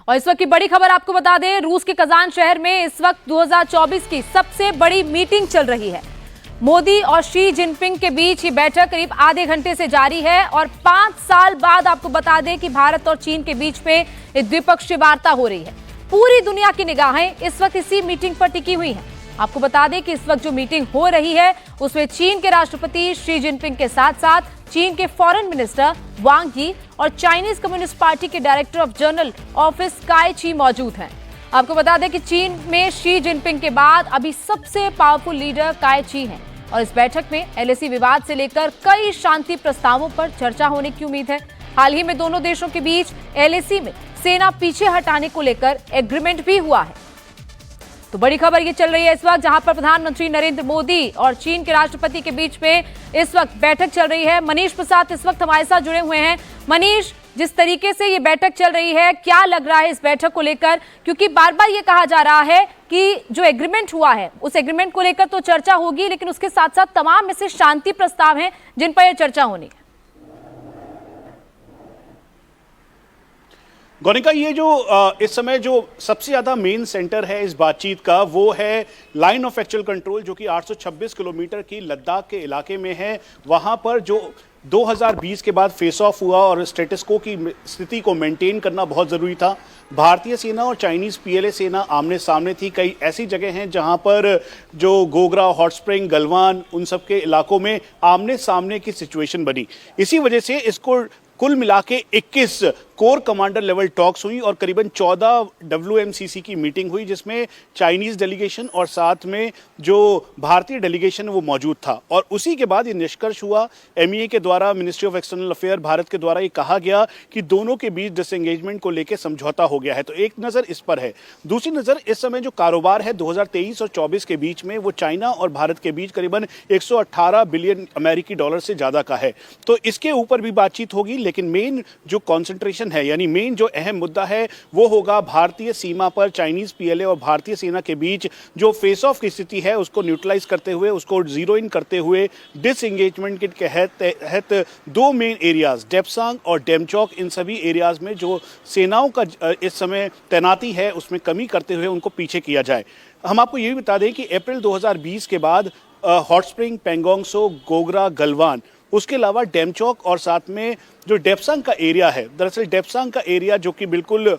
और इस वक्त की बड़ी खबर आपको बता दें, रूस के कजान शहर में इस वक्त 2024 की सबसे बड़ी मीटिंग चल रही है। मोदी और शी जिनपिंग के बीच ये बैठक करीब आधे घंटे से जारी है और 5 साल बाद आपको बता दें कि भारत और चीन के बीच में एक द्विपक्षीय वार्ता हो रही है। पूरी दुनिया की निगाहें इस वक्त इसी मीटिंग पर टिकी हुई हैं। आपको बता दें कि इस वक्त जो मीटिंग हो रही है उसमें चीन के राष्ट्रपति शी जिनपिंग के साथ साथ चीन के फॉरेन मिनिस्टर वांग यी और चाइनीज कम्युनिस्ट पार्टी के डायरेक्टर ऑफ जनरल ऑफिस काई ची मौजूद हैं। आपको बता दें कि चीन में शी जिनपिंग के बाद अभी सबसे पावरफुल लीडर काई ची हैं और इस बैठक में एलएसी विवाद से लेकर कई शांति प्रस्तावों पर चर्चा होने की उम्मीद है। हाल ही में दोनों देशों के बीच एलएसी में सेना पीछे हटाने को लेकर एग्रीमेंट भी हुआ है। तो बड़ी खबर ये चल रही है इस वक्त, जहां पर प्रधानमंत्री नरेंद्र मोदी और चीन के राष्ट्रपति के बीच में इस वक्त बैठक चल रही है। मनीष प्रसाद इस वक्त हमारे साथ जुड़े हुए हैं। मनीष, जिस तरीके से ये बैठक चल रही है, क्या लग रहा है इस बैठक को लेकर? क्योंकि बार बार ये कहा जा रहा है कि जो एग्रीमेंट हुआ है उस एग्रीमेंट को लेकर तो चर्चा होगी, लेकिन उसके साथ साथ तमाम ऐसे शांति प्रस्ताव हैं जिन पर यह चर्चा होनी है। गौनिका, ये जो इस समय जो सबसे ज्यादा मेन सेंटर है इस बातचीत का वो है लाइन ऑफ एक्चुअल कंट्रोल, जो कि 826 किलोमीटर की लद्दाख के इलाके में है। वहां पर जो 2020 के बाद फेस ऑफ हुआ और स्टेटस को की स्थिति को मेंटेन करना बहुत जरूरी था। भारतीय सेना और चाइनीज पीएलए सेना आमने सामने थी। कई ऐसी जगह हैं जहां पर जो गोगरा, हॉट स्प्रिंग, गलवान, उन सब के इलाकों में आमने सामने की सिचुएशन बनी। इसी वजह से इसको कुल मिला के 21 कोर कमांडर लेवल टॉक्स हुई और करीबन 14 WMCC की मीटिंग हुई, जिसमें चाइनीज डेलीगेशन और साथ में जो भारतीय डेलीगेशन वो मौजूद था। और उसी के बाद ये निष्कर्ष हुआ, MEA के द्वारा, ministry of external affair Bharat के द्वारा ये कहा गया कि दोनों के बीच डिसएंगेजमेंट को लेकर समझौता हो गया है। तो एक नज़र इस पर है। दूसरी नज़र इस समय जो कारोबार है 2023 और 24 के बीच में, वो चाइना और भारत के बीच करीबन 118 बिलियन अमेरिकी डॉलर से ज़्यादा का है। तो इसके ऊपर भी बातचीत होगी, लेकिन मेन जो कॉन्सेंट्रेशन है, यानी मेन जो अहम मुद्दा है, वो होगा भारतीय सीमा पर चाइनीज पीएलए और भारतीय सेना के बीच जो फेस ऑफ की स्थिति है उसको न्यूट्रलाइज करते हुए, उसको जीरो इन करते हुए डिसएंगेजमेंट के तहत दो मेन एरियाज डेप्सांग और डेमचौक, इन सभी एरियाज में जो सेनाओं का इस समय तैनाती है उसमें कमी करते हुए उनको पीछे किया जाए। हम आपको ये भी बता दें कि अप्रैल 2020 के बाद हॉट स्प्रिंग, पेंगोंग सो, गोगरा, गलवान, उसके अलावा डेमचौक और साथ में जो डेप्सांग का एरिया है, दरअसल डेप्सांग का एरिया जो कि बिल्कुल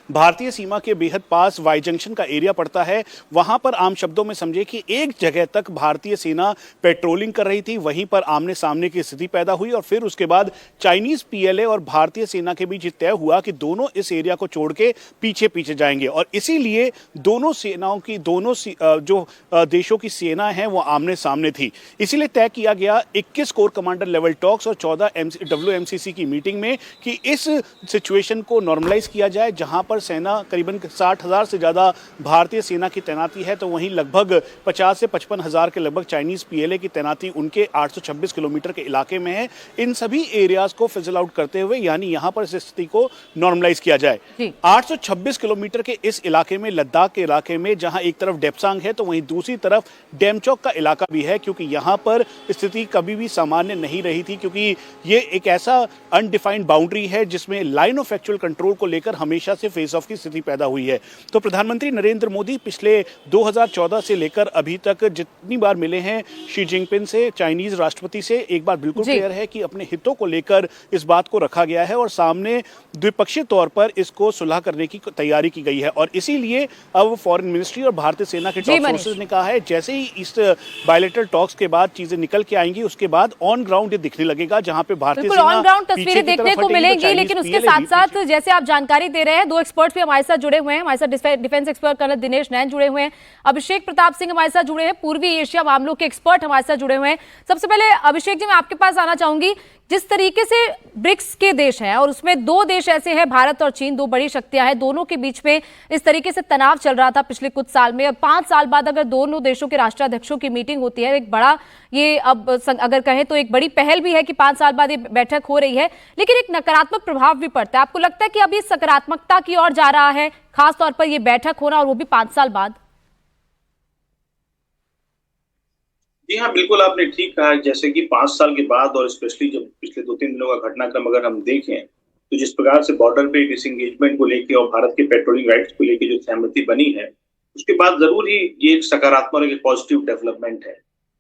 भारतीय सीमा के बेहद पास वाई जंक्शन का एरिया पड़ता है, वहां पर आम शब्दों में समझे कि एक जगह तक भारतीय सेना पेट्रोलिंग कर रही थी, वहीं पर आमने सामने की स्थिति पैदा हुई और फिर उसके बाद चाइनीज पीएलए और भारतीय सेना के बीच तय हुआ कि दोनों इस एरिया को छोड़ के पीछे पीछे जाएंगे। और इसीलिए दोनों सेनाओं की, दोनों जो देशों की सेना है वो आमने सामने थी। इसीलिए तय किया गया 21 कोर कमांडर लेवल टॉक्स और 14 WMCC की मीटिंग में कि इस सिचुएशन को नॉर्मलाइज किया जाए, जहां पर सेना करीबन 60,000 से ज्यादा भारतीय सेना की तैनाती है, तो वहीं लगभग 50 से 55,000 के लगभग चाइनीज पीएलए की तैनाती उनके 826 किलोमीटर के इलाके में है। इन सभी एरियाज को फिजल आउट करते हुए, यानी यहां पर इस स्थिति को नॉर्मलाइज किया जाए। 826 किलोमीटर के इस इलाके में, लद्दाख के इलाके में, जहां एक तरफ डेप्सांग है तो वहीं दूसरी तरफ डेमचौक का इलाका भी है, क्योंकि यहां पर स्थिति कभी भी सामान्य नहीं रही थी, क्योंकि ये एक ऐसा अनडिफाइंड बाउंड्री है जिसमें लाइन ऑफ एक्चुअल कंट्रोल को लेकर हमेशा से फेस ऑफ की स्थिति पैदा हुई है। तो प्रधानमंत्री नरेंद्र मोदी पिछले 2014 से लेकर अभी तक जितनी बार मिले हैं शी जिनपिंग से, चाइनीज राष्ट्रपति से, एक बात बिल्कुल क्लियर है कि अपने हितों को लेकर इस बात को रखा गया है और सामने द्विपक्षीय तौर पर इसको सुलह करने की तैयारी की गई है। और इसीलिए अब फॉरेन मिनिस्ट्री और भारतीय सेना के टॉप सोर्सेज ने कहा है जैसे ही इस बायलैटरल टॉक्स के बाद चीजें निकल के आएंगी, उसके बाद ऑन ग्राउंड दिखने लगेगा, जहां पे भारतीय सेना ऑन ग्राउंड तस्वीरें देखने को मिलेंगी। लेकिन उसके साथ साथ जैसे आप जानकारी दे रहे हैं, दो एक्सपर्ट भी हमारे साथ जुड़े हुए हैं। हमारे साथ डिफेंस एक्सपर्ट कर्नल दिनेश नैन जुड़े हुए हैं, अभिषेक प्रताप सिंह हमारे साथ जुड़े हैं, पूर्वी एशिया मामलों के एक्सपर्ट हमारे साथ जुड़े हुए हैं। सबसे पहले अभिषेक जी, मैं आपके पास आना चाहूंगी। जिस तरीके से ब्रिक्स के देश हैं और उसमें दो देश ऐसे हैं, भारत और चीन, दो बड़ी शक्तियां हैं, दोनों के बीच में इस तरीके से तनाव चल रहा था पिछले कुछ साल में। अब 5 साल बाद अगर दोनों देशों के राष्ट्राध्यक्षों की मीटिंग होती है, एक बड़ा, ये अब अगर कहें तो एक बड़ी पहल भी है कि 5 साल बाद ये बैठक हो रही है, लेकिन एक नकारात्मक प्रभाव भी पड़ता है। आपको लगता है कि अभी सकारात्मकता की ओर जा रहा है, खासतौर पर यह बैठक होना, और वो भी 5 साल बाद? जी हाँ, बिल्कुल आपने ठीक कहा। जैसे कि 5 साल के बाद और स्पेशली जब पिछले 2-3 दिनों का घटनाक्रम अगर हम देखें तो जिस प्रकार से बॉर्डर पे डिसएंगेजमेंट को लेके और भारत के पेट्रोलिंग राइट्स को लेके जो सहमति बनी है, उसके बाद जरूर ही ये एक सकारात्मक और एक पॉजिटिव डेवलपमेंट है।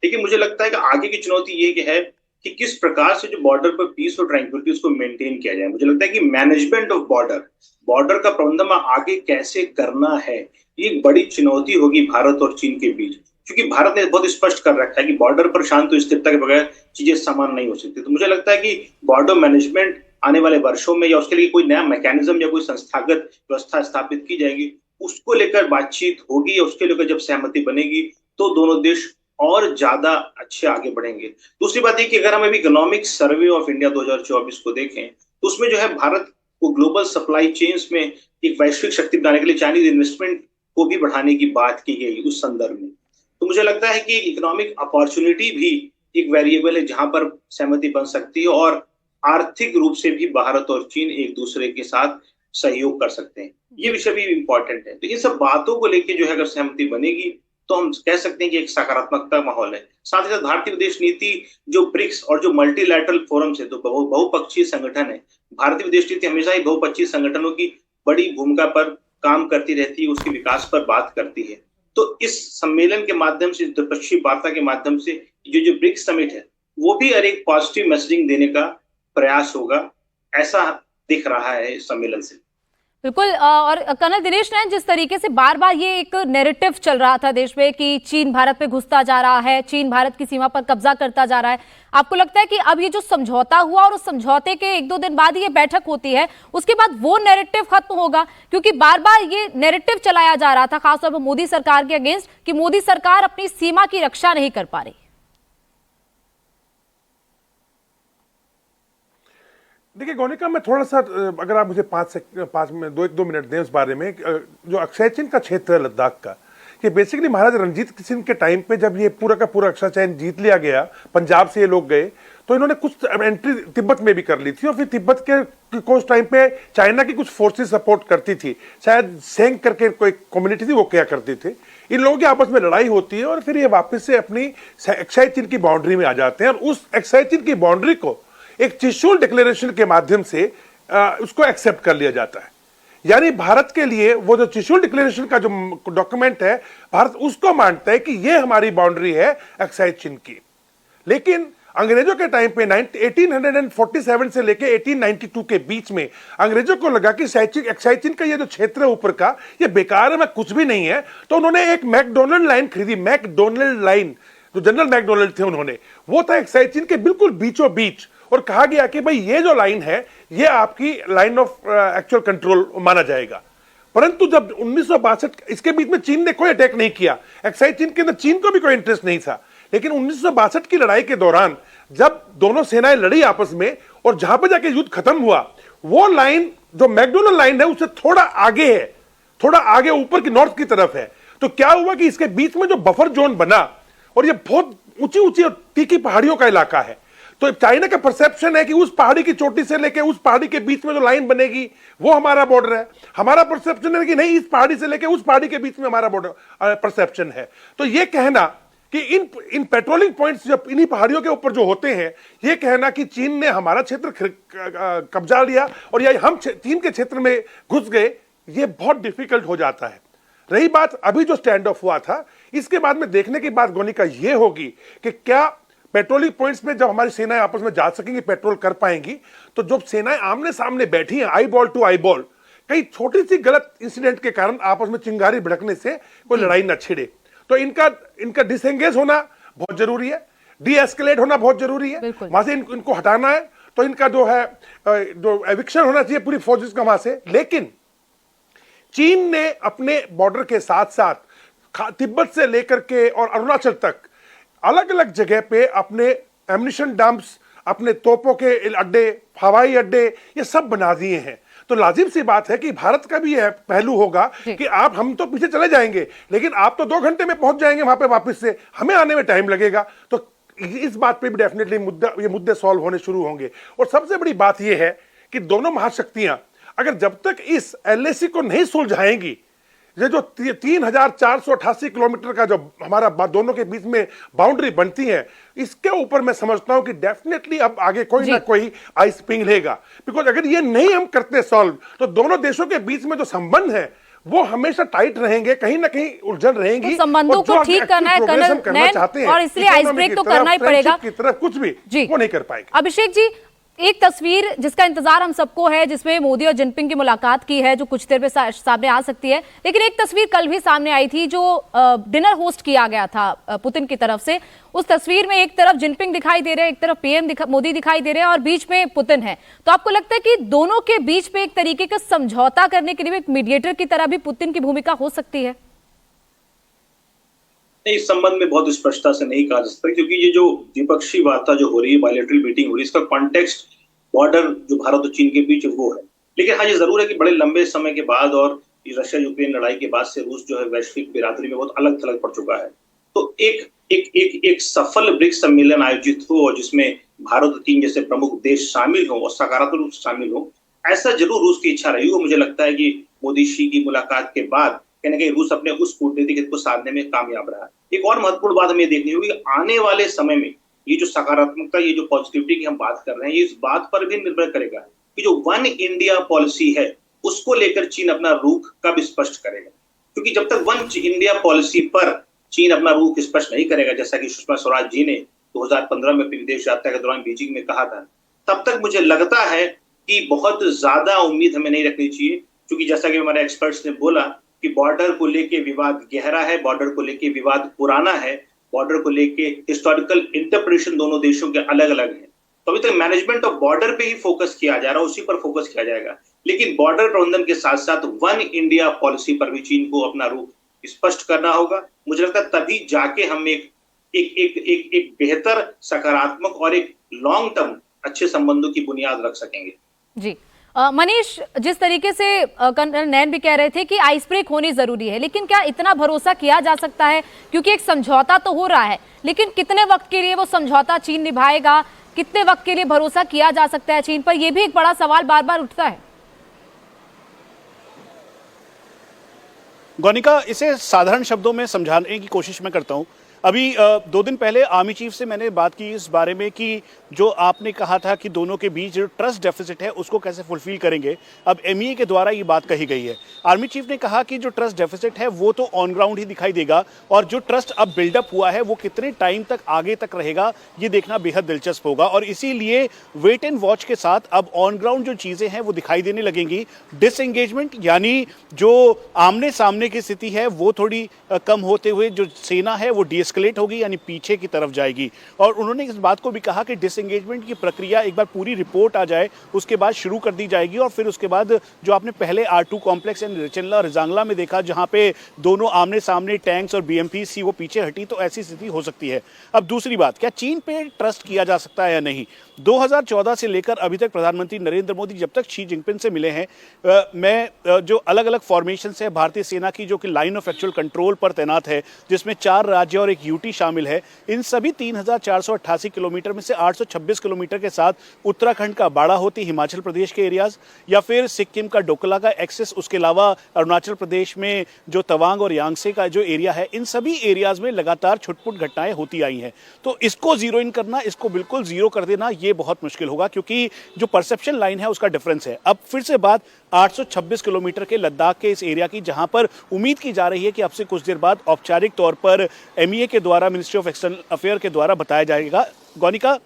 लेकिन मुझे लगता है कि आगे की चुनौती ये है कि किस प्रकार से जो बॉर्डर पर पीस और ट्रैंक्विलिटी उसको मेंटेन किया जाए। मुझे लगता है कि मैनेजमेंट ऑफ बॉर्डर का प्रबंधन आगे कैसे करना है, ये एक बड़ी चुनौती होगी भारत और चीन के बीच, क्योंकि भारत ने बहुत स्पष्ट कर रखा है कि बॉर्डर पर शांति और स्थिरता के बगैर चीजें समान नहीं हो सकती। तो मुझे लगता है कि बॉर्डर मैनेजमेंट आने वाले वर्षों में या उसके लिए कोई नया मैकेनिज्म या कोई संस्थागत व्यवस्था स्थापित की जाएगी, उसको लेकर बातचीत होगी और उसके लेकर जब सहमति बनेगी तो दोनों देश और ज्यादा अच्छे आगे बढ़ेंगे। दूसरी बात है कि अगर हम अभी इकोनॉमिक सर्वे ऑफ इंडिया 2024 को देखें तो उसमें जो है भारत को ग्लोबल सप्लाई चेन्स में एक वैश्विक शक्ति बनाने के लिए चाइनीज इन्वेस्टमेंट को भी बढ़ाने की बात की गई उस संदर्भ में। तो मुझे लगता है कि इकोनॉमिक अपॉर्चुनिटी भी एक वेरिएबल है जहां पर सहमति बन सकती है और आर्थिक रूप से भी भारत और चीन एक दूसरे के साथ सहयोग कर सकते हैं। ये विषय भी इम्पोर्टेंट है। तो इन सब बातों को लेकर जो है अगर सहमति बनेगी तो हम कह सकते हैं कि एक सकारात्मकता माहौल है। साथ ही साथ भारतीय विदेश नीति जो ब्रिक्स और जो मल्टीलैटरल फोरम से तो बहुपक्षीय संगठन है, भारतीय विदेश नीति हमेशा ही बहुपक्षीय संगठनों की बड़ी भूमिका पर काम करती रहती है, उसके विकास पर बात करती है। तो इस सम्मेलन के माध्यम से, द्विपक्षीय वार्ता के माध्यम से जो ब्रिक्स समिट है वो भी एक पॉजिटिव मैसेजिंग देने का प्रयास होगा, ऐसा दिख रहा है इस सम्मेलन से। बिल्कुल। और कर्नल दिनेश नैन, जिस तरीके से बार बार ये एक नैरेटिव चल रहा था देश में कि चीन भारत पे घुसता जा रहा है, चीन भारत की सीमा पर कब्जा करता जा रहा है, आपको लगता है कि अब ये जो समझौता हुआ और उस समझौते के 1-2 दिन बाद ये बैठक होती है, उसके बाद वो नैरेटिव खत्म होगा? क्योंकि बार बार ये नैरेटिव चलाया जा रहा था खासतौर पर मोदी सरकार के अगेंस्ट कि मोदी सरकार अपनी सीमा की रक्षा नहीं कर पा रही। देखिए गोनिका, मैं थोड़ा सा, अगर आप मुझे 2 मिनट दें उस बारे में, जो अक्षय चिन्ह का क्षेत्र है लद्दाख का, ये बेसिकली महाराज रणजीत सिंह के टाइम पे जब ये पूरा का पूरा अक्षय चिन्ह जीत लिया गया, पंजाब से ये लोग गए, तो इन्होंने कुछ एंट्री तिब्बत में भी कर ली थी और फिर तिब्बत के उस टाइम पे चाइना की कुछ फोर्सेस सपोर्ट करती थी, शायद सेंग करके कोई कम्युनिटी थी, वो क्या करते थे। इन लोगों की आपस में लड़ाई होती है और फिर ये वापस से अपनी अक्षय चिन्ह की बाउंड्री में आ जाते हैं और उस अक्षय चिन्ह की बाउंड्री को एक त्रिशूल डिक्लेरेशन के माध्यम से उसको एक्सेप्ट कर लिया जाता है। यानी भारत के लिए वो जो त्रिशूल डिक्लेरेशन का जो डॉक्यूमेंट है, भारत उसको मानता है कि ये हमारी बाउंड्री है अक्षय चिन्ह की। लेकिन अंग्रेजों के टाइम पे 1847 से लेके 1892 के बीच में अंग्रेजों को लगा कि अक्षय चिन्ह का ये जो क्षेत्र है ऊपर का, ये बेकार है, मैं कुछ भी नहीं है। तो उन्होंने एक मैकडोनल्ड लाइन खरीदी, मैकडोनल्ड लाइन, जो जनरल मैकडोनल्ड थे उन्होंने, वो था अक्षय चिन्ह के बिल्कुल बीचों बीच, और कहा गया कि भाई ये जो लाइन है ये आपकी लाइन ऑफ एक्चुअल कंट्रोल माना जाएगा। परंतु जब 1962, इसके बीच में चीन ने कोई अटैक नहीं किया, अक्षय चिन्ह के अंदर चीन को भी कोई इंटरेस्ट नहीं था। लेकिन 1962 की लड़ाई के दौरान जब दोनों सेनाएं लड़ी आपस में और जहां पर जाके युद्ध खत्म हुआ, वो लाइन जो मैकडोनल्ड लाइन है उससे थोड़ा आगे है, थोड़ा आगे ऊपर की नॉर्थ की तरफ है। तो क्या हुआ कि इसके बीच में जो बफर जोन बना, और ये बहुत ऊंची ऊंची और तीखी पहाड़ियों का इलाका है, तो चाइना का परसेप्शन है कि उस पहाड़ी की चोटी से लेकर उस पहाड़ी के बीच में जो लाइन बनेगी वो हमारा बॉर्डर है। हमारा परसेप्शन है कि नहीं, इस पहाड़ी से लेकर उस पहाड़ी के बीच में हमारा बॉर्डर परसेप्शन है। तो ये कहना कि इन पेट्रोलिंग पॉइंट्स जब इन्हीं पहाड़ियों के ऊपर जो होते हैं, ये कहना कि चीन ने हमारा क्षेत्र कब्जा लिया और या हम चीन के क्षेत्र में घुस गए, ये बहुत डिफिकल्ट हो जाता है। रही बात अभी जो स्टैंड ऑफ हुआ था, इसके बाद में देखने की बात गोनिका ये होगी कि क्या पेट्रोलिंग पॉइंट्स में जब हमारी सेनाएं आपस में जा सकेंगी, पेट्रोल कर पाएंगी, तो जब सेनाएं आमने सामने बैठी हैं, eyeball to eyeball, कई छोटी सी गलत इंसिडेंट के कारण आपस में चिंगारी भड़कने से कोई लड़ाई न छिड़े, तो इनका डिसएंगेज होना बहुत जरूरी है, डी एस्केलेट होना बहुत जरूरी है, वहां से इनको हटाना है। तो इनका जो है जो एविक्शन होना चाहिए पूरी फोर्सेस का वहां से। लेकिन चीन ने अपने बॉर्डर के साथ साथ तिब्बत से लेकर के और अरुणाचल तक अलग अलग जगह पे अपने एम्युनिशन डंप्स, अपने तोपों के अड्डे, हवाई अड्डे, ये सब बना दिए हैं। तो लाजिम सी बात है कि भारत का भी यह पहलू होगा कि हम तो पीछे चले जाएंगे, लेकिन आप तो 2 घंटे में पहुंच जाएंगे वहां पे वापस से, हमें आने में टाइम लगेगा। तो इस बात पे भी डेफिनेटली ये मुद्दे सॉल्व होने शुरू होंगे। और सबसे बड़ी बात यह है कि दोनों महाशक्तियां अगर जब तक इस एलएसी को नहीं सुलझाएंगी, ये जो 3,488 किलोमीटर का जो हमारा दोनों के बीच में बाउंड्री बनती है, इसके ऊपर मैं समझता हूं कि डेफिनेटली अब आगे कोई ना कोई आइस पिघलेगा। बिकॉज अगर ये नहीं हम करते सॉल्व, तो दोनों देशों के बीच में जो संबंध है वो हमेशा टाइट रहेंगे, कहीं ना कहीं उलझन रहेगी। तो संबंधों को ठीक करना है कर्नल नैन, और इसलिए आइस ब्रेक तो करना ही पड़ेगा की तरफ कुछ भी वो नहीं कर पाएंगे। अभिषेक जी, एक तस्वीर जिसका इंतजार हम सबको है, जिसमें मोदी और जिनपिंग की मुलाकात की है, जो कुछ देर में सामने आ सकती है, लेकिन एक तस्वीर कल भी सामने आई थी जो डिनर होस्ट किया गया था पुतिन की तरफ से। उस तस्वीर में एक तरफ जिनपिंग दिखाई दे रहे हैं, एक तरफ पीएम मोदी दिखाई दे रहे हैं और बीच में पुतिन है। तो आपको लगता है कि दोनों के बीच में एक तरीके का समझौता करने के लिए एक मीडिएटर की तरह भी पुतिन की भूमिका हो सकती है? नहीं, इस संबंध में बहुत स्पष्टता से नहीं कहा जा सकता, क्योंकि ये जो द्विपक्षीय वार्ता जो हो रही है, बायलैटरल मीटिंग हो रही है, इसका कॉन्टेक्स्ट बॉर्डर जो भारत और चीन के बीच वो है। लेकिन हाँ, ये जरूर है कि बड़े लंबे समय के बाद और रशिया यूक्रेन लड़ाई के बाद से रूस जो है वैश्विक बिरादरी में बहुत अलग थलग पड़ चुका है। तो एक सफल ब्रिक्स सम्मेलन आयोजित हो और जिसमें भारत और चीन जैसे प्रमुख देश शामिल हो और सकारात्मक रूप से शामिल हो, ऐसा जरूर रूस की इच्छा रही हो। मुझे लगता है कि मोदी शी की मुलाकात के बाद कहीं ना कहीं रूस अपने उस कूटनीतिक हित को साधने में कामयाब रहा। एक और महत्वपूर्ण बात हमें देखनी होगी, आने वाले समय में ये जो सकारात्मकता, ये जो पॉजिटिविटी की हम बात कर रहे हैं, ये इस बात पर भी निर्भर करेगा कि जो वन इंडिया पॉलिसी है उसको लेकर चीन अपना रुख कब स्पष्ट करेगा। क्योंकि जब तक वन इंडिया पॉलिसी पर चीन अपना रुख स्पष्ट नहीं करेगा, जैसा कि सुषमा स्वराज जी ने 2015 में अपनी विदेश यात्रा के दौरान बीजिंग में कहा था, तब तक मुझे लगता है कि बहुत ज्यादा उम्मीद हमें नहीं रखनी चाहिए। क्योंकि जैसा कि हमारे एक्सपर्ट्स ने बोला कि बॉर्डर को लेके विवाद गहरा है, बॉर्डर को लेके विवाद पुराना है, बॉर्डर को लेके हिस्टोरिकल इंटरप्रिटेशन दोनों देशों के अलग अलग है। तो अभी तक मैनेजमेंट ऑफ बॉर्डर पे ही फोकस किया जा रहा है, उसी पर फोकस किया जाएगा। लेकिन बॉर्डर प्रबंधन के साथ साथ वन इंडिया पॉलिसी पर भी चीन को अपना रुख स्पष्ट करना होगा। मुझे लगता है तभी जाके हम एक बेहतर, सकारात्मक और एक लॉन्ग टर्म अच्छे संबंधों की बुनियाद रख सकेंगे। जी मनीष, जिस तरीके से कर्नल नैन भी कह रहे थे कि आइस ब्रेक होनी जरूरी है, लेकिन क्या इतना भरोसा किया जा सकता है? क्योंकि एक समझौता तो हो रहा है, लेकिन कितने वक्त के लिए वो समझौता चीन निभाएगा, कितने वक्त के लिए भरोसा किया जा सकता है चीन पर? यह भी एक बड़ा सवाल बार बार उठता है। गौनिका, इसे साधारण शब्दों में समझाने की कोशिश मैं करता हूं। अभी 2 दिन पहले आर्मी चीफ से मैंने बात की इस बारे में कि जो आपने कहा था कि दोनों के बीच जो ट्रस्ट डेफिसिट है उसको कैसे फुलफिल करेंगे। अब एमईए के द्वारा ये बात कही गई है। आर्मी चीफ ने कहा कि जो ट्रस्ट डेफिसिट है वो तो ऑन ग्राउंड ही दिखाई देगा, और जो ट्रस्ट अब बिल्डअप हुआ है वो कितने टाइम तक आगे तक रहेगा ये देखना बेहद दिलचस्प होगा। और इसीलिए वेट एंड वॉच के साथ अब ऑन ग्राउंड जो चीजें हैं वो दिखाई देने लगेंगी। डिसएंगेजमेंट यानी जो आमने सामने की स्थिति है वो थोड़ी कम होते हुए जो सेना है वो डीएस्केलेट होगी, यानी पीछे की तरफ जाएगी। और उन्होंने इस बात को भी कहा कि डिसएंगेजमेंट की प्रक्रिया एक बार पूरी रिपोर्ट आ जाए उसके बाद शुरू कर दी जाएगी। और फिर उसके बाद जो आपने पहले R2 कॉम्प्लेक्स एंड रिचेनला रिजांगला में देखा, जहां पे दोनों आमने सामने टैंक्स और BMP-C वो पीछे हटी, तो ऐसी स्थिति हो सकती है। अब दूसरी बात, क्या चीन पे ट्रस्ट किया जा सकता है या नहीं? 2014 से लेकर अभी तक प्रधानमंत्री नरेंद्र मोदी जब तक शी जिनपिंग से मिले हैं, मैं जो अलग अलग फॉर्मेशन है भारतीय सेना की जो कि लाइन ऑफ एक्चुअल कंट्रोल पर तैनात है, जिसमें 4 राज्य और 1 यूटी शामिल है, इन सभी 3,488 किलोमीटर में से 826 किलोमीटर के साथ उत्तराखंड का बाड़ाहोती, हिमाचल प्रदेश के एरियाज, या फिर सिक्किम का डोकला का एक्सेस, उसके अलावा अरुणाचल प्रदेश में जो तवांग और यांगसे का जो एरिया है, इन सभी एरियाज में लगातार छुटपुट घटनाएं होती आई हैं। तो इसको जीरो इन करना, इसको बिल्कुल जीरो कर देना, ये बहुत मुश्किल होगा, क्योंकि जो परसेप्शन लाइन है उसका डिफरेंस है। अब फिर से बात 826 किलोमीटर के लद्दाख के इस एरिया की, जहां पर उम्मीद की जा रही है कि अब से कुछ देर बाद औपचारिक तौर पर एमईए के द्वारा, मिनिस्ट्री ऑफ एक्सटर्नल अफेयर के द्वारा बताया जाएगा। गौनिका,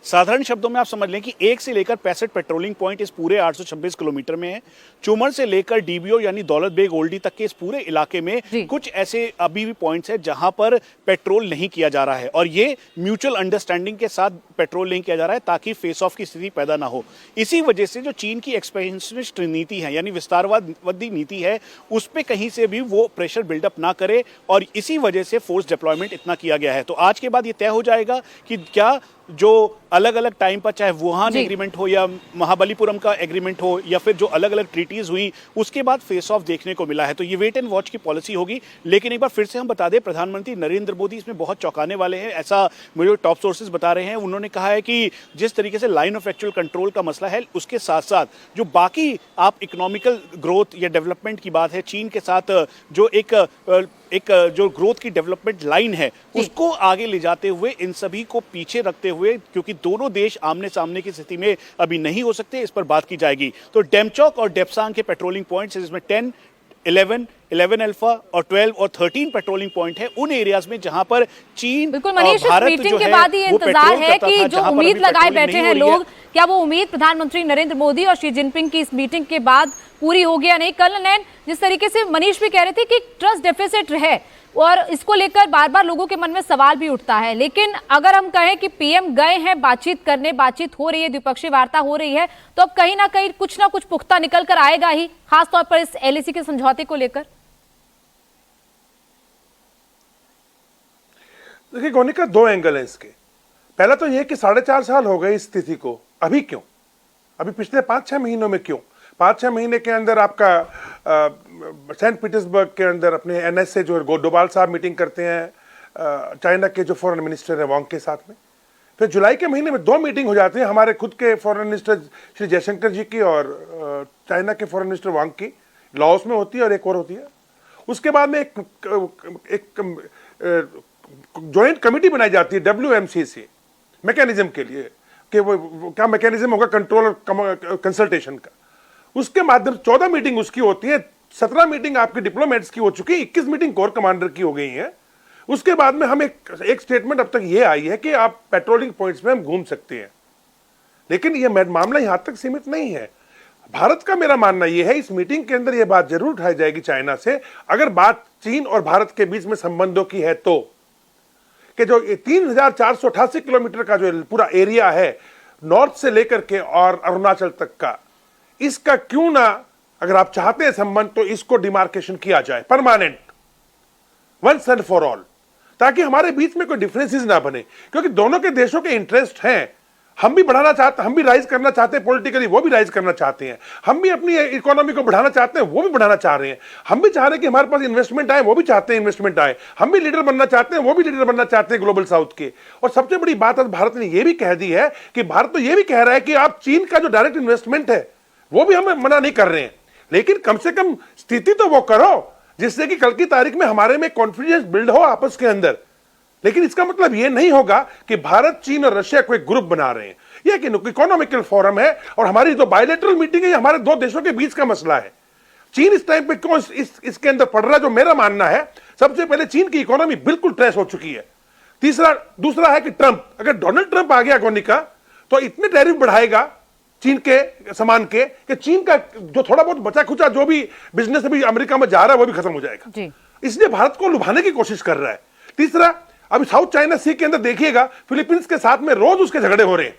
साधारण शब्दों में आप समझ लें कि 1 से लेकर 65 पेट्रोलिंग पॉइंट इस पूरे 826 किलोमीटर में है। चुमर से लेकर डीबीओ यानी दौलत बेग ओल्डी तक के इस पूरे इलाके में कुछ ऐसे अभी भी पॉइंट्स हैं जहां पर पेट्रोल नहीं किया जा रहा है, और ये म्यूचुअल अंडरस्टैंडिंग के साथ पेट्रोल नहीं किया जा रहा है ताकि फेस ऑफ की स्थिति पैदा ना हो। इसी वजह से जो चीन की एक्सपेंशनिस्ट नीति है, यानी विस्तारवादी नीति है, उस पर कहीं से भी वो प्रेशर बिल्डअप ना करे, और इसी वजह से फोर्स डिप्लॉयमेंट इतना किया गया है। तो आज के बाद ये तय हो जाएगा कि क्या जो अलग अलग टाइम पर, चाहे वुहान एग्रीमेंट हो या महाबलीपुरम का एग्रीमेंट हो या फिर जो अलग अलग ट्रीटीज हुई, उसके बाद फेस ऑफ देखने को मिला है। तो ये वेट एंड वॉच की पॉलिसी होगी। लेकिन एक बार फिर से हम बता दें, प्रधानमंत्री नरेंद्र मोदी इसमें बहुत चौंकाने वाले हैं, ऐसा मुझे टॉप सोर्सेज बता रहे हैं। उन्होंने कहा है कि जिस तरीके से लाइन ऑफ एक्चुअल कंट्रोल का मसला है, उसके साथ साथ जो बाकी आप इकोनॉमिकल ग्रोथ या डेवलपमेंट की बात है, चीन के साथ जो एक जो ग्रोथ की डेवलपमेंट लाइन है, उसको आगे ले जाते हुए, इन सभी को पीछे रखते हुए, क्योंकि दोनों देश आमने सामने की स्थिति में अभी नहीं हो सकते, इस पर बात की जाएगी। तो डेमचौक और डेप्सांग के पेट्रोलिंग पॉइंट्स, जिसमें 10, 11 अल्फा और 12 और 13 पेट्रोलिंग पॉइंट है उन एरियाज में जहां पर चीन बिल्कुल मनीष, इस मीटिंग के बाद ये इंतजार है कि जो उम्मीद लगाए बैठे हैं लोग, क्या वो उम्मीद प्रधानमंत्री नरेंद्र मोदी और शी जिनपिंग की इस मीटिंग के बाद पूरी होगी या नहीं? कल नैन, जिस तरीके से मनीष भी कह रहे थे कि ट्रस्ट डेफिसिट है और इसको लेकर बार बार लोगों के मन में सवाल भी उठता है, लेकिन अगर हम कहें कि पीएम गए हैं बातचीत करने, बातचीत हो रही है, द्विपक्षीय वार्ता हो रही है, तो अब कहीं ना कहीं कुछ ना कुछ पुख्ता निकल कर आएगा ही, खासतौर पर इस एलएसी के समझौते को लेकर। देखिए गोनिका, दो एंगल है इसके। पहला तो यह कि 4.5 साल हो गए इस स्थिति को, अभी क्यों? अभी पिछले 5-6 महीनों में क्यों? 5-6 महीने के अंदर आपका सेंट पीटर्सबर्ग के अंदर अपने एनएसए जो डोभाल साहब मीटिंग करते हैं चाइना के जो फॉरेन मिनिस्टर है वांग के साथ में। फिर जुलाई के महीने में 2 मीटिंग हो जाती है, हमारे खुद के फॉरेन मिनिस्टर श्री जयशंकर जी की और चाइना के फॉरेन मिनिस्टर वांग की, लाओस में होती है और एक और होती है। उसके बाद में एक ज्वाइंट कमेटी बनाई जाती है WMCC मैकेनिज्म के लिए, कि वो क्या मैकेनिज्म होगा कंट्रोल और कंसल्टेशन का। उसके माध्यम 14 मीटिंग उसकी होती है, 17 मीटिंग आपके डिप्लोमेट्स की हो चुकी है, 21 मीटिंग कोर कमांडर की हो गई है। उसके बाद में हम एक स्टेटमेंट अब तक ये आई है कि आप पेट्रोलिंग पॉइंट्स में हम घूम सकते हैं, लेकिन ये मामला यहां तक सीमित नहीं है। भारत का मेरा मानना यह है, इस मीटिंग के अंदर यह बात जरूर उठाई जाएगी चाइना से, अगर बात चीन और भारत के बीच में संबंधों की है तो, कि जो 3488 किलोमीटर का जो पूरा एरिया है नॉर्थ से लेकर के और अरुणाचल तक का, इसका क्यों ना, अगर आप चाहते हैं संबंध, तो इसको डिमार्केशन किया जाए permanent, once and for all, ताकि हमारे बीच में कोई डिफरेंसेस ना बने। क्योंकि दोनों के देशों के इंटरेस्ट हैं, हम भी बढ़ाना चाहते, हम भी राइज करना चाहते हैं पॉलिटिकली, वो भी राइज करना चाहते हैं। हम भी अपनी इकोनॉमी को बढ़ाना चाहते हैं, वो भी बढ़ाना चाह रहे हैं। हम भी चाह रहे हैं कि हमारे पास इन्वेस्टमेंट आए, वो भी चाहते हैं इन्वेस्टमेंट आए। हम भी लीडर बनना चाहते हैं, वो भी लीडर बनना चाहते हैं ग्लोबल साउथ के। और सबसे बड़ी बात आज भारत ने यह भी कह दी है कि भारत तो यह भी कह रहा है कि आप चीन का जो डायरेक्ट इन्वेस्टमेंट है वो भी हम मना नहीं कर रहे हैं, लेकिन कम से कम स्थिति तो वो करो जिससे कि कल की तारीख में हमारे में कॉन्फिडेंस बिल्ड हो आपस के अंदर। लेकिन इसका मतलब यह नहीं होगा कि भारत, चीन और रशिया को एक ग्रुप बना रहे हैं। यह कि इकोनॉमिकल फोरम है और हमारी जो बायलैटरल मीटिंग है, हमारे 2 देशों के बीच का मसला है। चीन इस टाइम पे क्यों इसके अंदर पड़ रहा है, जो मेरा मानना है, सबसे पहले चीन की इकोनॉमी बिल्कुल ट्रैश हो चुकी है। दूसरा है कि ट्रंप, अगर डोनाल्ड ट्रंप आ गया गोनिका, तो इतने टैरिफ बढ़ाएगा चीन के सामान के कि चीन का जो थोड़ा बहुत बचा खुचा जो भी बिजनेस अभी अमेरिका में जा रहा है वो भी खत्म हो जाएगा। इसलिए भारत को लुभाने की कोशिश कर रहा है। तीसरा, अभी साउथ चाइना सी के अंदर देखिएगा, फिलीपींस के साथ में रोज उसके झगड़े हो रहे हैं।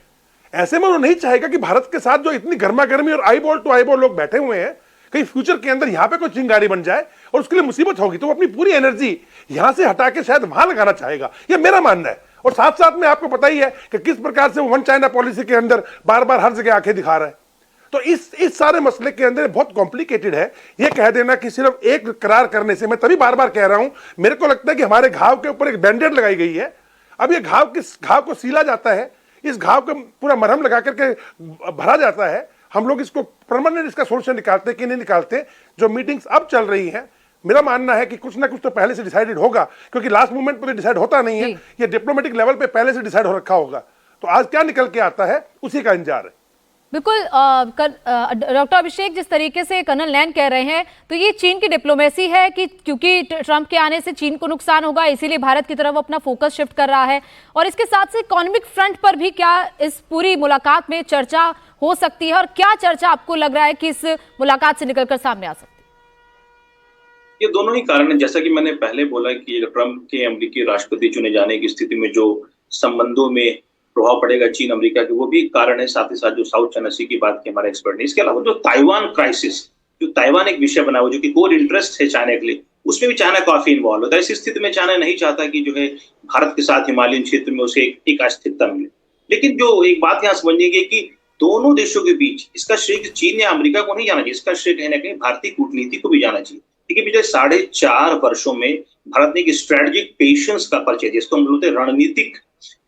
ऐसे में वो नहीं चाहेगा कि भारत के साथ जो इतनी गर्मा गर्मी और आईबॉल टू आईबॉल लोग बैठे हुए हैं, कहीं फ्यूचर के अंदर यहां पे कोई चिंगारी बन जाए और उसके लिए मुसीबत होगी, तो वो अपनी पूरी एनर्जी यहां से हटा के शायद वहां लगाना चाहेगा। यह मेरा मानना है। और साथ साथ में आपको पता ही है कि किस प्रकार से वो वन चाइना पॉलिसी के अंदर बार बार हर जगह आंखें दिखा रहा है। तो इस सारे मसले के अंदर बहुत कॉम्प्लिकेटेड है। यह कह देना कि सिर्फ एक करार करने से, मैं तभी बार बार कह रहा हूं, मेरे को लगता है कि हमारे घाव के ऊपर एक बैंडेड लगाई गई है। अब ये घाव को सीला जाता है, इस घाव को पूरा मरहम लगा करके भरा जाता है। हम लोग इसको परमानेंट इसका सोल्यूशन निकालते कि नहीं निकालते। जो मीटिंग्स अब चल रही हैं, मेरा मानना है कि कुछ ना कुछ तो पहले से डिसाइडेड होगा, क्योंकि लास्ट मोमेंट पर डिसाइड होता नहीं है, ये डिप्लोमेटिक लेवल पे पहले से डिसाइड हो रखा होगा। तो आज क्या निकल के आता है उसी का इंतजार है। बिल्कुल डॉक्टर अभिषेक, जिस तरीके से कर्नल नैन कह रहे हैं, तो ये चीन की डिप्लोमेसी है कि क्योंकि ट्रंप के आने से चीन को नुकसान होगा, इसीलिए भारत की तरफ अपना फोकस शिफ्ट कर रहा है। और इसके साथ से इकोनॉमिक फ्रंट पर भी क्या इस पूरी मुलाकात में चर्चा हो सकती है, और क्या चर्चा आपको लग रहा है कि इस मुलाकात से निकलकर सामने आ सकती है? ये दोनों ही कारण है। जैसा कि मैंने पहले बोला कि ट्रंप के अमेरिकी राष्ट्रपति चुने जाने की स्थिति में जो संबंधों में प्रभाव पड़ेगा चीन अमेरिका के, वो भी कारण है। साथ ही साथ जो साउथ चाइना सी की बात की हमारे एक्सपर्ट ने, इसके अलावा जो ताइवान क्राइसिस, जो ताइवान एक विषय बना हुआ जो कि कोर इंटरेस्ट है चाइना के लिए, उसमें भी चाइना काफी इन्वॉल्व होता है। इस स्थिति में चाइना नहीं चाहता कि जो है भारत के साथ हिमालयन क्षेत्र में उसे एक अस्थिरता मिले। लेकिन जो एक बात यहाँ समझनी है कि दोनों देशों के बीच इसका श्रेय चीन या अमेरिका को नहीं जाना चाहिए, इसका श्रेय कहीं ना कहीं भारतीय कूटनीति को भी जाना चाहिए। देखिए पिछले 4.5 वर्षों में भारत ने एक स्ट्रेटेजिक पेशेंस का परिचय दिया, इसको हम बोलते हैं रणनीतिक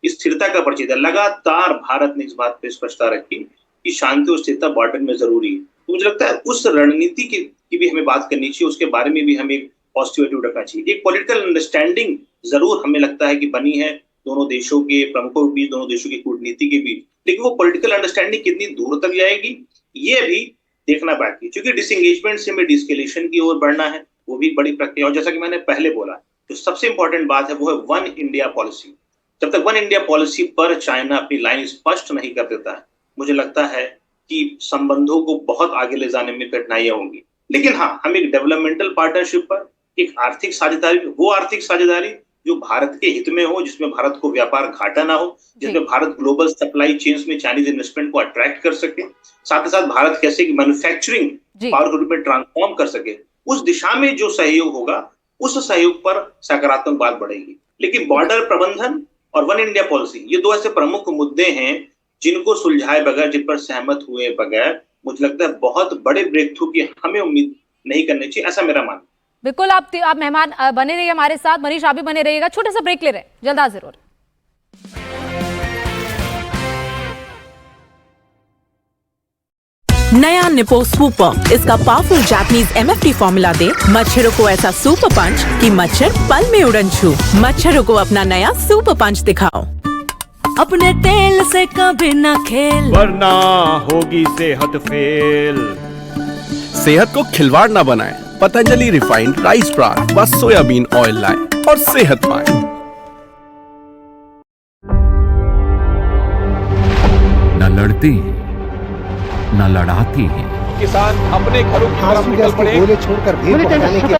स्थिरता का परिचय दिया। लगातार भारत ने इस बात पर स्पष्टता रखी कि शांति और स्थिरता बॉर्डर में जरूरी है। तो मुझे लगता है उस रणनीति की भी हमें बात करनी चाहिए, उसके बारे में भी हमें पॉजिटिविटी रखना चाहिए। एक पॉलिटिकल अंडरस्टैंडिंग जरूर हमें लगता है कि बनी है दोनों देशों के प्रमुखों के बीच, दोनों देशों की कूटनीति के बीच, लेकिन वो पॉलिटिकल अंडरस्टैंडिंग कितनी दूर तक जाएगी ये भी देखना बाकी है, क्योंकि डिसएंगेजमेंट से हमें डिस्केलेशन की ओर बढ़ना है, वो भी बड़ी प्रक्रिया। और जैसा कि मैंने पहले बोला, जो सबसे इंपॉर्टेंट बात है वो है वन इंडिया पॉलिसी। जब तक वन इंडिया पॉलिसी पर चाइना अपनी लाइन स्पष्ट नहीं कर देता है, मुझे लगता है कि संबंधों को बहुत आगे ले जाने में कठिनाइयां होंगी। लेकिन हाँ, हम एक डेवलपमेंटल पार्टनरशिप पर, एक आर्थिक साझेदारी, वो आर्थिक साझेदारी जो भारत के हित में हो, जिसमें भारत को व्यापार घाटा ना हो, जिसमें भारत ग्लोबल सप्लाई चेन्स में चाइनीज इन्वेस्टमेंट को अट्रैक्ट कर सके, साथ ही साथ भारत कैसे मैन्युफैक्चरिंग पावर के रूप में ट्रांसफॉर्म कर सके, उस दिशा में जो सहयोग होगा उस सहयोग पर सकारात्मक बात बढ़ेगी। लेकिन बॉर्डर प्रबंधन और वन इंडिया पॉलिसी, ये दो ऐसे प्रमुख मुद्दे हैं जिनको सुलझाए बगैर, जिन पर सहमत हुए बगैर मुझे लगता है बहुत बड़े ब्रेक थ्रू की हमें उम्मीद नहीं करनी चाहिए, ऐसा मेरा मानना। बिल्कुल, आप मेहमान बने रहिए हमारे साथ। मनीष, आप भी बने रहिएगा। छोटा सा ब्रेक ले रहे हैं, जल्द हाजिर हो रहे। नया निप्पो सुपर, इसका पावरफुल जापानीज MFT फॉर्मूला दे मच्छरों को ऐसा सुपर पंच कि मच्छर पल में उड़न छू। मच्छरों को अपना नया सुपर पंच दिखाओ। अपने तेल से कभी ना खेल, वरना होगी सेहत फेल। सेहत को खिलवाड़ ना बनाएं, पतंजलि रिफाइंड राइस ब्रान व सोयाबीन ऑयल लाएं और सेहत पाएं। न लड़ती हैं, न लड़ाती हैं। किसान अपने घरों की तरफ निकल पड़े, गोले छोड़कर भेड़ पकड़ने की।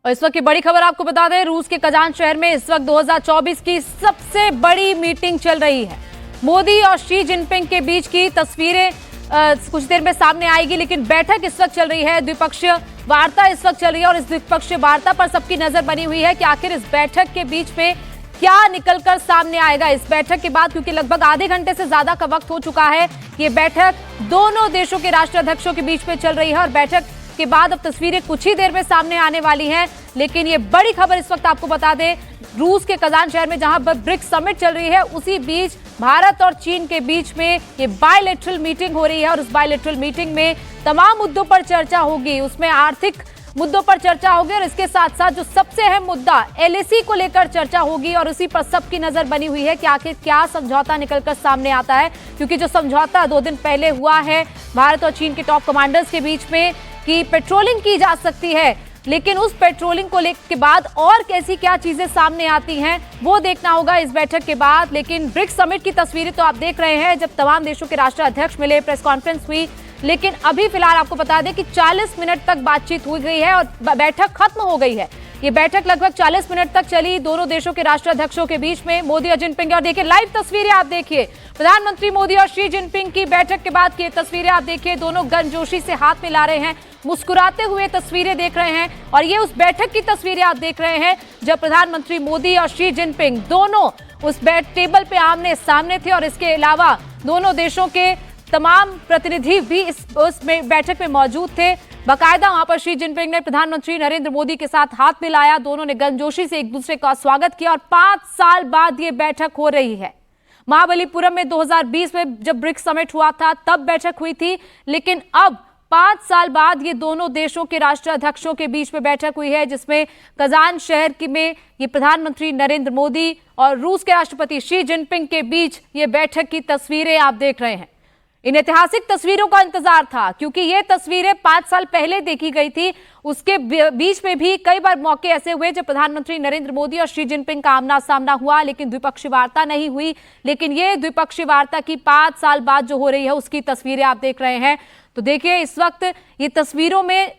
और इस वक्त की बड़ी खबर आपको बता दें, रूस के कजान शहर में इस वक्त 2024 की सबसे बड़ी मीटिंग चल रही है। मोदी और शी जिनपिंग के बीच की तस्वीरें कुछ देर में सामने आएगी, लेकिन बैठक इस वक्त चल रही है, द्विपक्षीय वार्ता इस वक्त चल रही है। और इस द्विपक्षीय वार्ता पर सबकी नजर बनी हुई है कि आखिर इस बैठक के बीच में क्या निकलकर सामने आएगा इस बैठक के बाद, क्योंकि लगभग आधे घंटे से ज्यादा का वक्त हो चुका है। ये बैठक दोनों देशों के राष्ट्राध्यक्षों के बीच में चल रही है और बैठक के बाद अब तस्वीरें कुछ ही देर में सामने आने वाली हैं। लेकिन ये बड़ी खबर इस वक्त आपको बता दें, रूस के कजान शहर में जहां पर ब्रिक्स समिट चल रही है, उसी बीच भारत और चीन के बीच में ये बायलैटरल मीटिंग हो रही है। और उस बायलैटरल मीटिंग में तमाम मुद्दों पर चर्चा होगी, उसमें आर्थिक मुद्दों पर चर्चा होगी और इसके साथ साथ जो सबसे अहम मुद्दा LAC को लेकर चर्चा होगी। और उसी पर सबकी नजर बनी हुई है कि आखिर क्या समझौता निकलकर सामने आता है, क्योंकि जो समझौता 2 दिन पहले हुआ है भारत और चीन के टॉप कमांडर्स के बीच में कि पेट्रोलिंग की जा सकती है, लेकिन उस पेट्रोलिंग को लेकर के बाद और कैसी क्या चीजें सामने आती हैं वो देखना होगा इस बैठक के बाद। लेकिन ब्रिक्स समिट की तस्वीरें तो आप देख रहे हैं, जब तमाम देशों के राष्ट्राध्यक्ष मिले, प्रेस कॉन्फ्रेंस हुई, लेकिन अभी फिलहाल आपको बता दें कि 40 मिनट तक बातचीत हुई गई है और बैठक खत्म हो गई है। ये बैठक लगभग 40 मिनट तक चली दोनों देशों के राष्ट्राध्यक्षों के बीच में, मोदी और जिनपिंग। और देखिए लाइव तस्वीरें आप देखिए, प्रधानमंत्री मोदी और शी जिनपिंग की बैठक के बाद की तस्वीरें आप देखिए, दोनों गर्मजोशी से हाथ मिला रहे हैं, मुस्कुराते हुए तस्वीरें देख रहे हैं। और ये उस बैठक की तस्वीरें आप देख रहे हैं जब प्रधानमंत्री मोदी और शी जिनपिंग दोनों उस टेबल पे आमने सामने थे। और इसके अलावा दोनों देशों के तमाम प्रतिनिधि भी उस बैठक में मौजूद थे। बाकायदा वहां पर शी जिनपिंग ने प्रधानमंत्री नरेंद्र मोदी के साथ हाथ मिलाया, दोनों ने गर्मजोशी से एक दूसरे का स्वागत किया। और 5 साल बाद ये बैठक हो रही है। महाबलीपुरम में 2020 में जब ब्रिक्स समिट हुआ था तब बैठक हुई थी, लेकिन अब 5 साल बाद ये दोनों देशों के राष्ट्राध्यक्षों के बीच में बैठक हुई है, जिसमें कजान शहर में ये प्रधानमंत्री नरेंद्र मोदी और रूस के राष्ट्रपति शी जिनपिंग के बीच ये बैठक की तस्वीरें आप देख रहे हैं। इन ऐतिहासिक तस्वीरों का इंतजार था, क्योंकि ये तस्वीरें 5 साल पहले देखी गई थी। उसके बीच में भी कई बार मौके ऐसे हुए जब प्रधानमंत्री नरेंद्र मोदी और शी जिनपिंग का आमना सामना हुआ, लेकिन द्विपक्षीय वार्ता नहीं हुई। लेकिन ये द्विपक्षीय वार्ता की 5 साल बाद जो हो रही है उसकी तस्वीरें आप देख रहे हैं। तो देखिए इस वक्त ये तस्वीरों में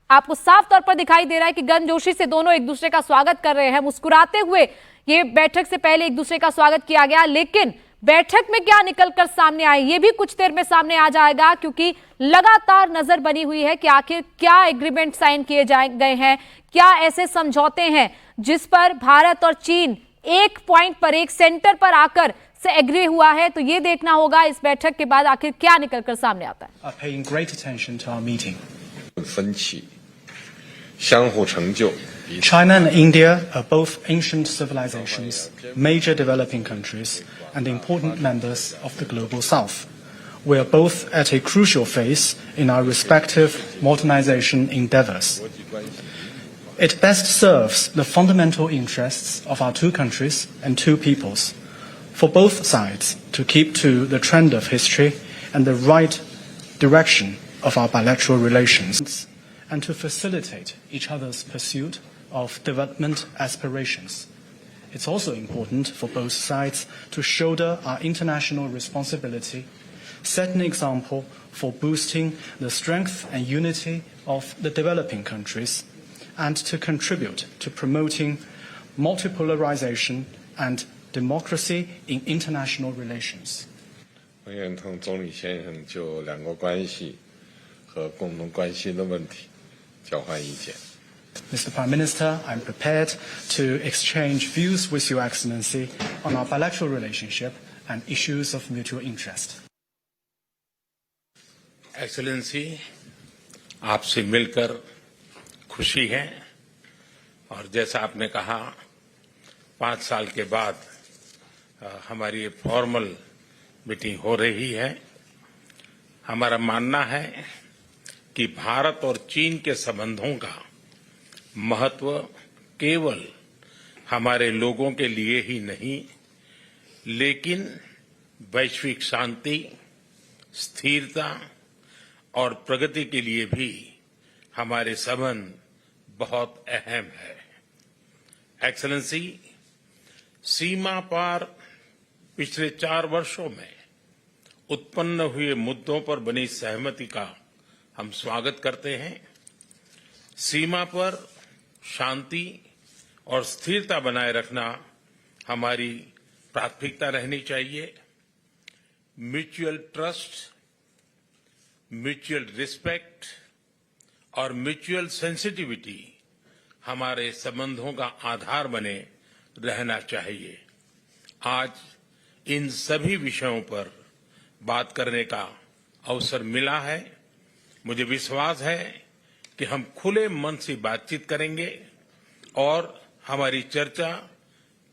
आपको साफ तौर पर दिखाई दे रहा है कि गर्मजोशी से दोनों एक दूसरे का स्वागत कर रहे हैं, मुस्कुराते हुए ये बैठक से पहले एक दूसरे का स्वागत किया गया। लेकिन बैठक में क्या निकलकर सामने आए ये भी कुछ देर में सामने आ जाएगा, क्योंकि लगातार नजर बनी हुई है कि आखिर क्या एग्रीमेंट साइन किए गए हैं, क्या ऐसे समझौते हैं जिस पर भारत और चीन एक पॉइंट पर, एक सेंटर पर आकर से एग्री हुआ है। तो ये देखना होगा इस बैठक के बाद आखिर क्या निकलकर सामने आता है। Paying great attention to our meeting. 分歧，相互成就。 China and India are both ancient civilizations, major developing countries, and important members of the global south. We are both at a crucial phase in our respective modernization endeavors. It best serves the fundamental interests of our two countries and two peoples, for both sides to keep to the trend of history and the right direction of our bilateral relations, and to facilitate each other's pursuit of development aspirations. It's also important for both sides to shoulder our international responsibility, set an example for boosting the strength and unity of the developing countries, and to contribute to promoting multipolarization and democracy in international relations. 我愿同总理先生就两国关系和共同关心的问题交换意见。 Mr. Prime Minister, I'm prepared to exchange views with Your Excellency on our bilateral relationship and issues of mutual interest. Excellency, आपसे मिलकर खुशी है और जैसा आपने कहा 5 साल के बाद हमारी ये फॉर्मल मीटिंग हो रही है। हमारा मानना है कि भारत और चीन के संबंधों का महत्व केवल हमारे लोगों के लिए ही नहीं, लेकिन वैश्विक शांति, स्थिरता और प्रगति के लिए भी हमारे संबंध बहुत अहम है। एक्सेलेंसी, सीमा पार पिछले 4 वर्षों में उत्पन्न हुए मुद्दों पर बनी सहमति का हम स्वागत करते हैं। सीमा पर शांति और स्थिरता बनाए रखना हमारी प्राथमिकता रहनी चाहिए। म्यूचुअल ट्रस्ट, म्यूचुअल रिस्पेक्ट और म्यूचुअल सेंसिटिविटी हमारे संबंधों का आधार बने रहना चाहिए। आज इन सभी विषयों पर बात करने का अवसर मिला है। मुझे विश्वास है कि हम खुले मन से बातचीत करेंगे और हमारी चर्चा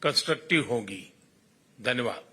कंस्ट्रक्टिव होगी। धन्यवाद।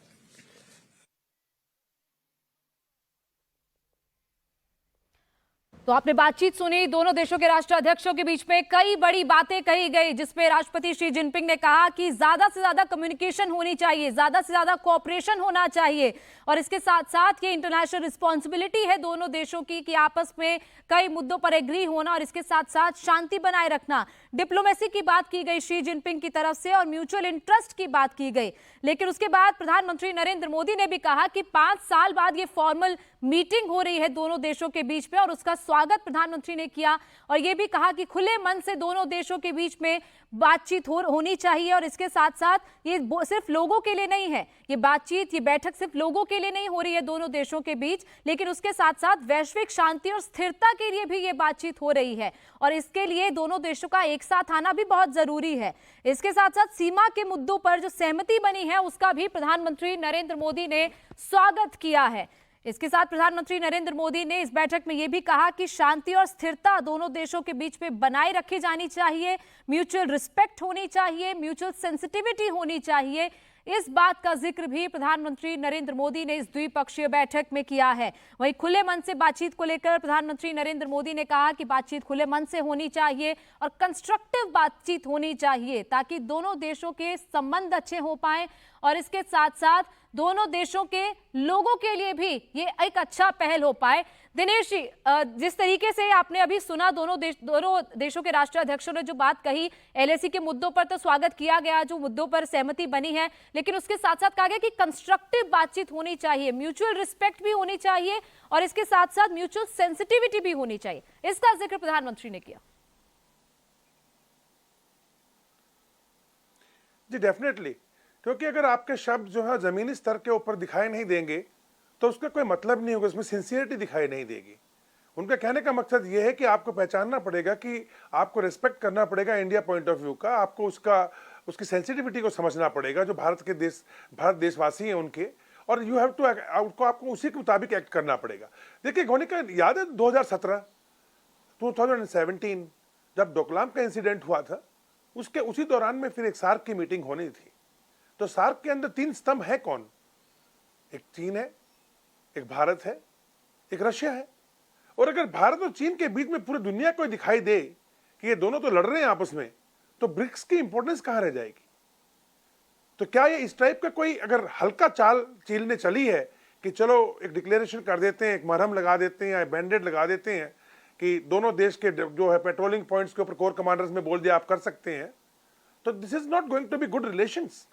तो आपने बातचीत सुनी, दोनों देशों के राष्ट्राध्यक्षों के बीच में कई बड़ी बातें कही गई, जिसमें राष्ट्रपति शी जिनपिंग ने कहा कि ज्यादा से ज्यादा कम्युनिकेशन होनी चाहिए, ज्यादा से ज्यादा कोऑपरेशन होना चाहिए और इसके साथ साथ ये इंटरनेशनल रिस्पॉन्सिबिलिटी है दोनों देशों की कि आपस में कई मुद्दों पर एग्री होना और इसके साथ साथ शांति बनाए रखना। डिप्लोमेसी की बात की गई शी जिनपिंग की तरफ से और म्यूचुअल इंटरेस्ट की बात की गई। लेकिन उसके बाद प्रधानमंत्री नरेंद्र मोदी ने भी कहा कि 5 साल बाद ये फॉर्मल मीटिंग हो रही है दोनों देशों के बीच में और उसका स्वागत प्रधानमंत्री ने किया और ये भी कहा कि खुले मन से दोनों देशों के बीच में बातचीत होनी चाहिए और इसके साथ साथ ये सिर्फ लोगों के लिए नहीं है, ये बातचीत, ये बैठक सिर्फ लोगों के लिए नहीं हो रही है दोनों देशों के बीच, लेकिन उसके साथ साथ वैश्विक शांति और स्थिरता के लिए भी ये बातचीत हो रही है और इसके लिए दोनों देशों का एक साथ आना भी बहुत जरूरी है। इसके साथ साथ सीमा के मुद्दों पर जो सहमति बनी है उसका भी प्रधानमंत्री नरेंद्र मोदी ने स्वागत किया है। इसके साथ प्रधानमंत्री नरेंद्र मोदी ने इस बैठक में यह भी कहा कि शांति और स्थिरता दोनों देशों के बीच में बनाए रखी जानी चाहिए, म्यूचुअल रिस्पेक्ट होनी चाहिए, म्यूचुअल सेंसिटिविटी होनी चाहिए। इस बात का जिक्र भी प्रधानमंत्री नरेंद्र मोदी ने इस द्विपक्षीय बैठक में किया है। वहीं खुले मन से बातचीत को लेकर प्रधानमंत्री नरेंद्र मोदी ने कहा कि बातचीत खुले मन से होनी चाहिए और कंस्ट्रक्टिव बातचीत होनी चाहिए ताकि दोनों देशों के संबंध अच्छे हो पाए और इसके साथ साथ दोनों देशों के लोगों के लिए भी ये एक अच्छा पहल हो पाए। दिनेश जी, जिस तरीके से आपने अभी सुना दोनों देशों के राष्ट्राध्यक्षों ने जो बात कही, एलएसी के मुद्दों पर तो स्वागत किया गया, जो मुद्दों पर सहमति बनी है, लेकिन उसके साथ साथ कहा गया कि कंस्ट्रक्टिव बातचीत होनी चाहिए, म्यूचुअल रिस्पेक्ट भी होनी चाहिए और इसके साथ साथ म्यूचुअल सेंसिटिविटी भी होनी चाहिए। इसका जिक्र प्रधानमंत्री ने किया। जी डेफिनेटली, क्योंकि अगर आपके शब्द जो है जमीनी स्तर के ऊपर दिखाई नहीं देंगे तो उसका कोई मतलब नहीं होगा, उसमें सिंसियरिटी दिखाई नहीं देगी। उनका कहने का मकसद ये है कि आपको पहचानना पड़ेगा कि आपको रिस्पेक्ट करना पड़ेगा इंडिया पॉइंट ऑफ व्यू का, आपको उसकी सेंसिटिविटी को समझना पड़ेगा, जो भारत देशवासी हैं उनके, और यू हैव टू आपको उसी के मुताबिक एक्ट करना पड़ेगा। देखिए गोनिका, याद है 2017 जब डोकलाम का इंसिडेंट हुआ था, उसके उसी दौरान में फिर एक सार्क की मीटिंग होनी थी। तो सार्क के अंदर 3 स्तंभ है कौन? एक चीन है, एक भारत है, एक रशिया है। और अगर भारत और चीन के बीच में पूरी दुनिया को दिखाई दे कि ये दोनों तो लड़ रहे हैं आपस में, तो ब्रिक्स की इंपॉर्टेंस कहां रह जाएगी? तो क्या ये इस टाइप का कोई अगर हल्का चाल चीन ने चली है कि चलो एक डिक्लेरेशन कर देते हैं, एक मरहम लगा देते हैं या बैंडेड लगा देते हैं कि दोनों देश के जो है पेट्रोलिंग पॉइंट्स के ऊपर कोर कमांडर्स में बोल दिया आप कर सकते हैं, तो this is not going to be good relations.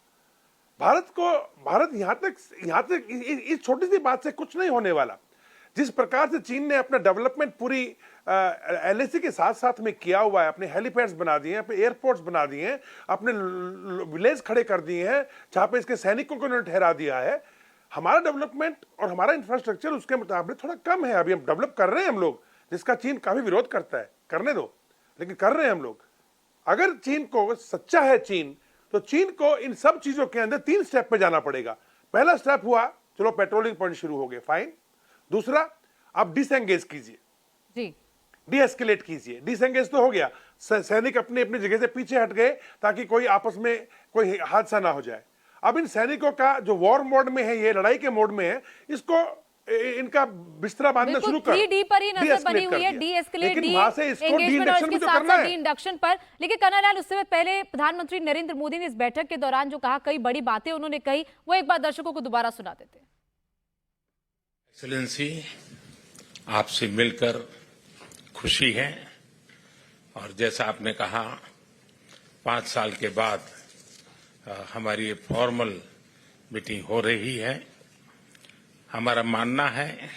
Bharat यहां तक इस छोटी सी बात से कुछ नहीं होने वाला। जिस प्रकार से चीन ने अपना डेवलपमेंट पूरी एलएसी के साथ साथ में किया हुआ है, अपने हेलीपैड्स बना दिए हैं, अपने एयरपोर्ट्स बना दिए हैं, अपने विलेज खड़े कर दिए हैं जहां पे इसके सैनिकों को उन्होंने ठहरा दिया है। हमारा डेवलपमेंट और हमारा इंफ्रास्ट्रक्चर उसके मुताबिक थोड़ा कम है। अभी हम डेवलप कर रहे हैं हम लोग, जिसका चीन काफी विरोध करता है, करने दो, लेकिन कर रहे हैं हम लोग। अगर चीन को सच्चा है चीन, तो चीन को इन सब चीजों के अंदर 3 स्टेप पे जाना पड़ेगा। पहला स्टेप हुआ, चलो पेट्रोलिंग पॉइंट शुरू हो गए, फाइन। दूसरा, आप डिसएंगेज कीजिए, जी, डीएस्केलेट कीजिए। डिसएंगेज तो हो गया, सैनिक अपनी अपनी जगह से पीछे हट गए ताकि कोई आपस में कोई हादसा ना हो जाए। अब इन सैनिकों का जो वॉर मोड में है, ये लड़ाई के मोड में है, इसको इनका बिस्तरा बांधना शुरू कर, 3D पर ही नजर बनी हुई है, डी-एस्केलेट, डी-एंगेजमेंट और इसके साथ साथ डी-इंडक्शन पर। लेकिन कर्नल, उससे पहले प्रधानमंत्री नरेंद्र मोदी ने इस बैठक के दौरान जो कहा, कई बड़ी बातें उन्होंने कही, वो एक बार दर्शकों को दोबारा सुना देते हैं। एक्सेलेंसी, आपसे मिलकर खुशी है, और जैसा आपने कहा 5 साल के बाद हमारी फॉर्मल मीटिंग हो रही है। हमारा मानना है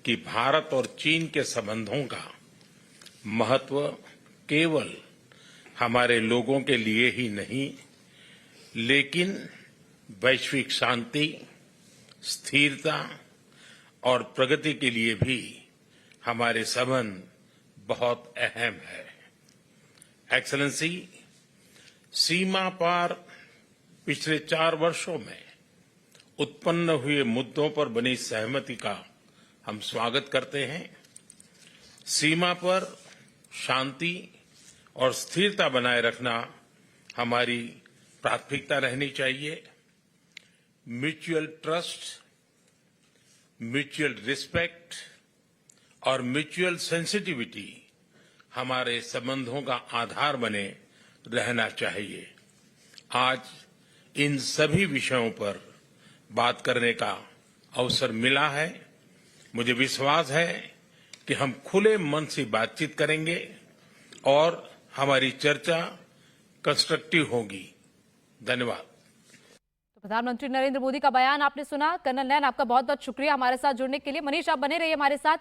कि भारत और चीन के संबंधों का महत्व केवल हमारे लोगों के लिए ही नहीं, लेकिन वैश्विक शांति, स्थिरता और प्रगति के लिए भी हमारे संबंध बहुत अहम है। एक्सेलेंसी, सीमा पार पिछले 4 वर्षों में उत्पन्न हुए मुद्दों पर बनी सहमति का हम स्वागत करते हैं। सीमा पर शांति और स्थिरता बनाए रखना हमारी प्राथमिकता रहनी चाहिए। म्यूचुअल ट्रस्ट, म्यूचुअल रिस्पेक्ट और म्यूचुअल सेंसिटिविटी हमारे संबंधों का आधार बने रहना चाहिए। आज इन सभी विषयों पर बात करने का अवसर मिला है। मुझे विश्वास है कि हम खुले मन से बातचीत करेंगे और हमारी चर्चा कंस्ट्रक्टिव होगी। धन्यवाद। प्रधानमंत्री नरेंद्र मोदी का बयान आपने सुना। कर्नल नैन, आपका बहुत बहुत शुक्रिया हमारे साथ जुड़ने के लिए। मनीष, आप बने रहिए हमारे साथ।